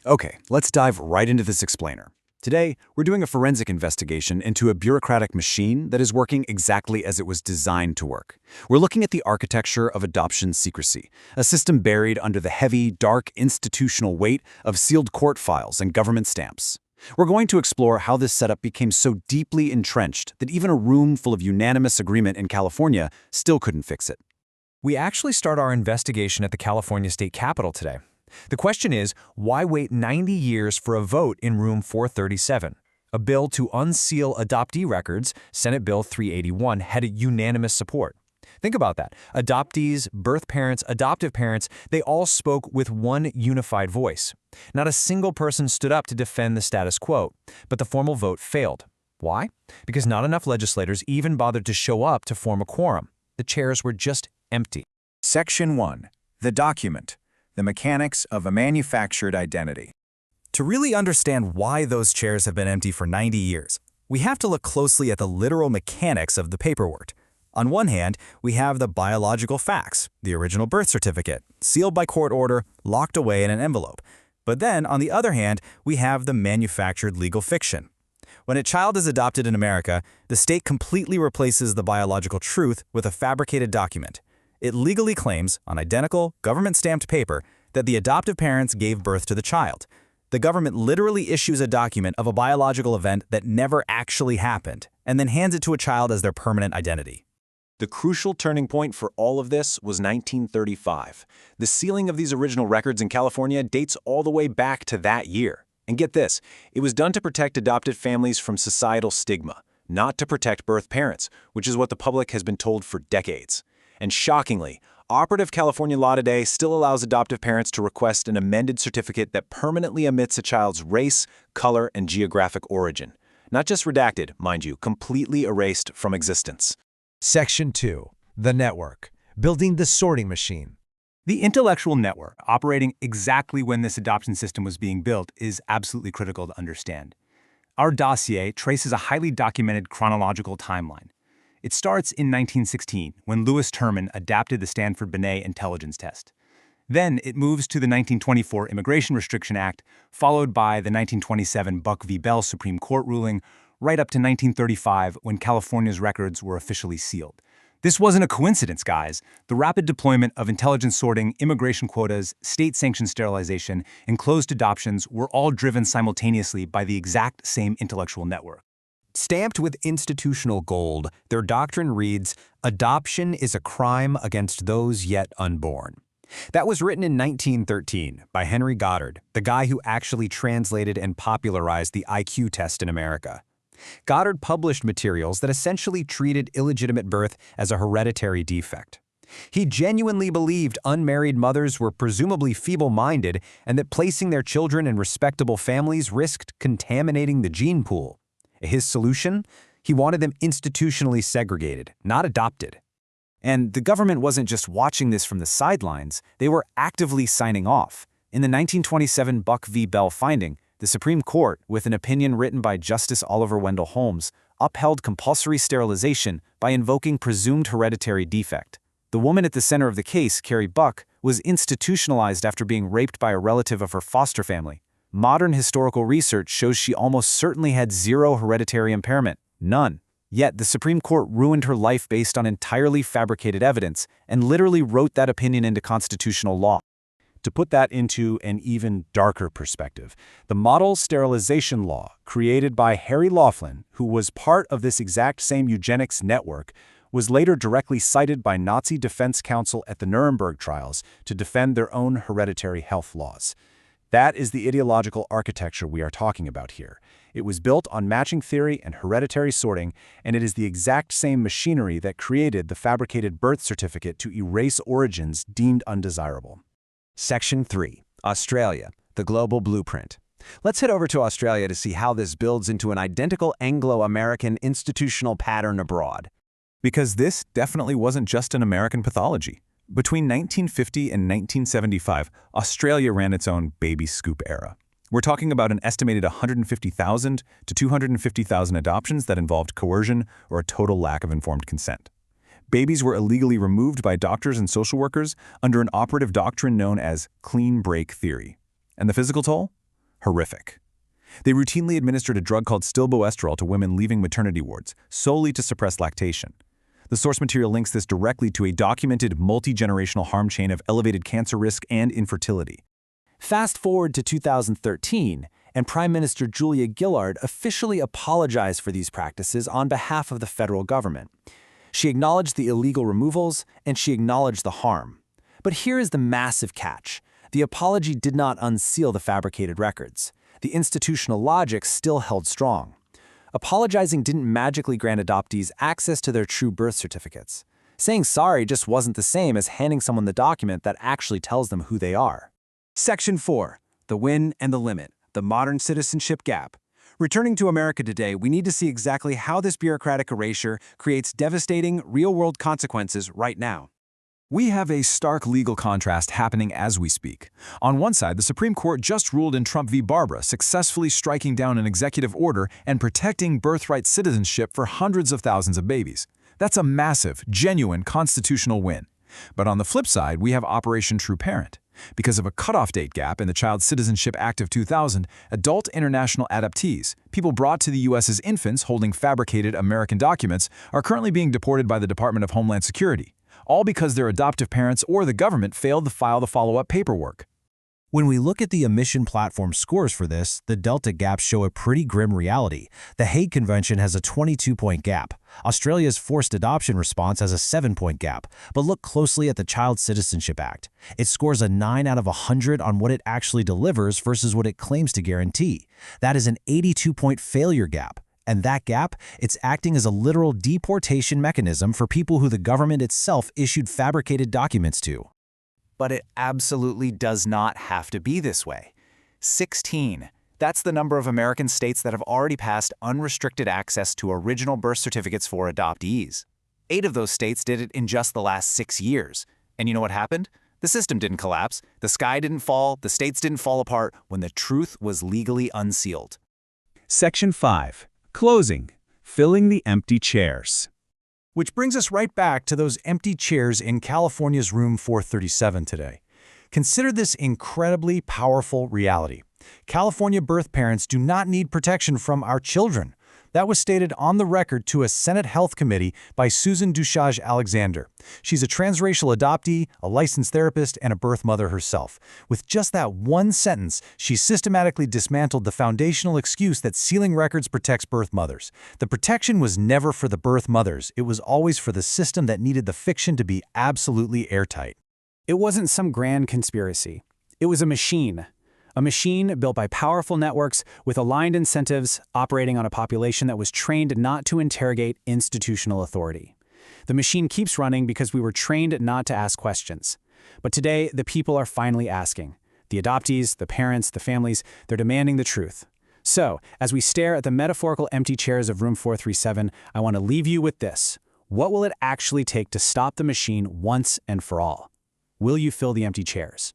Okay, let's dive right into this explainer. Today, we're doing a forensic investigation into a bureaucratic machine that is working exactly as it was designed to work. We're looking at the architecture of adoption secrecy, a system buried under the heavy, dark institutional weight of sealed court files and government stamps. We're going to explore how this setup became so deeply entrenched that even a room full of unanimous agreement in California still couldn't fix it. We actually start our investigation at the California State Capitol today. The question is, why wait 90 years for a vote in Room 437? A bill to unseal adoptee records, Senate Bill 381, had a unanimous support. Think about that. Adoptees, birth parents, adoptive parents, they all spoke with one unified voice. Not a single person stood up to defend the status quo, but the formal vote failed. Why? Because not enough legislators even bothered to show up to form a quorum. The chairs were just empty. Section 1. The document. The mechanics of a manufactured identity. To really understand why those chairs have been empty for 90 years, we have to look closely at the literal mechanics of the paperwork. On one hand, we have the biological facts, the original birth certificate, sealed by court order, locked away in an envelope. But then, on the other hand, we have the manufactured legal fiction. When a child is adopted in America, the state completely replaces the biological truth with a fabricated document. It legally claims, on identical, government-stamped paper, that the adoptive parents gave birth to the child. The government literally issues a document of a biological event that never actually happened, and then hands it to a child as their permanent identity. The crucial turning point for all of this was 1935. The sealing of these original records in California dates all the way back to that year. And get this, it was done to protect adopted families from societal stigma, not to protect birth parents, which is what the public has been told for decades. And shockingly, operative California law today still allows adoptive parents to request an amended certificate that permanently omits a child's race, color, and geographic origin. Not just redacted, mind you, completely erased from existence. Section 2. The network. Building the sorting machine. The intellectual network operating exactly when this adoption system was being built is absolutely critical to understand. Our dossier traces a highly documented chronological timeline. It starts in 1916, when Lewis Terman adapted the Stanford-Binet intelligence test. Then it moves to the 1924 Immigration Restriction Act, followed by the 1927 Buck v. Bell Supreme Court ruling, right up to 1935 when California's records were officially sealed. This wasn't a coincidence, guys. The rapid deployment of intelligence sorting, immigration quotas, state-sanctioned sterilization, and closed adoptions were all driven simultaneously by the exact same intellectual network. Stamped with institutional gold, their doctrine reads, "Adoption is a crime against those yet unborn." That was written in 1913 by Henry Goddard, the guy who actually translated and popularized the IQ test in America. Goddard published materials that essentially treated illegitimate birth as a hereditary defect. He genuinely believed unmarried mothers were presumably feeble-minded and that placing their children in respectable families risked contaminating the gene pool. His solution? He wanted them institutionally segregated, not adopted. And the government wasn't just watching this from the sidelines, they were actively signing off. In the 1927 Buck v. Bell finding, the Supreme Court, with an opinion written by Justice Oliver Wendell Holmes, upheld compulsory sterilization by invoking presumed hereditary defect. The woman at the center of the case, Carrie Buck, was institutionalized after being raped by a relative of her foster family. Modern historical research shows she almost certainly had zero hereditary impairment, none. Yet the Supreme Court ruined her life based on entirely fabricated evidence and literally wrote that opinion into constitutional law. To put that into an even darker perspective, the model sterilization law created by Harry Laughlin, who was part of this exact same eugenics network, was later directly cited by Nazi defense counsel at the Nuremberg trials to defend their own hereditary health laws. That is the ideological architecture we are talking about here. It was built on matching theory and hereditary sorting, and it is the exact same machinery that created the fabricated birth certificate to erase origins deemed undesirable. Section 3. Australia, the global blueprint. Let's head over to Australia to see how this builds into an identical Anglo-American institutional pattern abroad. Because this definitely wasn't just an American pathology. Between 1950 and 1975, Australia ran its own baby scoop era. We're talking about an estimated 150,000 to 250,000 adoptions that involved coercion or a total lack of informed consent. Babies were illegally removed by doctors and social workers under an operative doctrine known as clean break theory. And the physical toll? Horrific. They routinely administered a drug called stilboestrol to women leaving maternity wards, solely to suppress lactation. The source material links this directly to a documented multi-generational harm chain of elevated cancer risk and infertility. Fast forward to 2013, and Prime Minister Julia Gillard officially apologized for these practices on behalf of the federal government. She acknowledged the illegal removals, and she acknowledged the harm. But here is the massive catch. The apology did not unseal the fabricated records. The institutional logic still held strong. Apologizing didn't magically grant adoptees access to their true birth certificates. Saying sorry just wasn't the same as handing someone the document that actually tells them who they are. Section 4. The Win and the Limit. The Modern Citizenship Gap. Returning to America today, we need to see exactly how this bureaucratic erasure creates devastating, real-world consequences right now. We have a stark legal contrast happening as we speak. On one side, the Supreme Court just ruled in Trump v. Barbara, successfully striking down an executive order and protecting birthright citizenship for hundreds of thousands of babies. That's a massive, genuine constitutional win. But on the flip side, we have Operation True Parent. Because of a cutoff date gap in the Child Citizenship Act of 2000, adult international adoptees, people brought to the U.S. as infants holding fabricated American documents, are currently being deported by the Department of Homeland Security, all because their adoptive parents or the government failed to file the follow-up paperwork. When we look at the OMISSION platform scores for this, the delta gaps show a pretty grim reality. The Hague Convention has a 22-point gap. Australia's forced adoption response has a 7-point gap. But look closely at the Child Citizenship Act. It scores a 9 out of 100 on what it actually delivers versus what it claims to guarantee. That is an 82-point failure gap. And that gap, it's acting as a literal deportation mechanism for people who the government itself issued fabricated documents to. But it absolutely does not have to be this way. 16. That's the number of American states that have already passed unrestricted access to original birth certificates for adoptees. 8 of those states did it in just the last 6 years. And you know what happened? The system didn't collapse, the sky didn't fall, the states didn't fall apart when the truth was legally unsealed. Section 5. Closing. Filling the empty chairs. Which brings us right back to those empty chairs in California's room 437 today. Consider this incredibly powerful reality. California birth parents do not need protection from our children. That was stated on the record to a Senate Health Committee by Susan Dushaj Alexander. She's a transracial adoptee, a licensed therapist, and a birth mother herself. With just that one sentence, she systematically dismantled the foundational excuse that sealing records protects birth mothers. The protection was never for the birth mothers. It was always for the system that needed the fiction to be absolutely airtight. It wasn't some grand conspiracy. It was a machine. A machine built by powerful networks with aligned incentives operating on a population that was trained not to interrogate institutional authority. The machine keeps running because we were trained not to ask questions. But today, the people are finally asking. The adoptees, the parents, the families, they're demanding the truth. So, as we stare at the metaphorical empty chairs of room 437, I want to leave you with this. What will it actually take to stop the machine once and for all? Will you fill the empty chairs?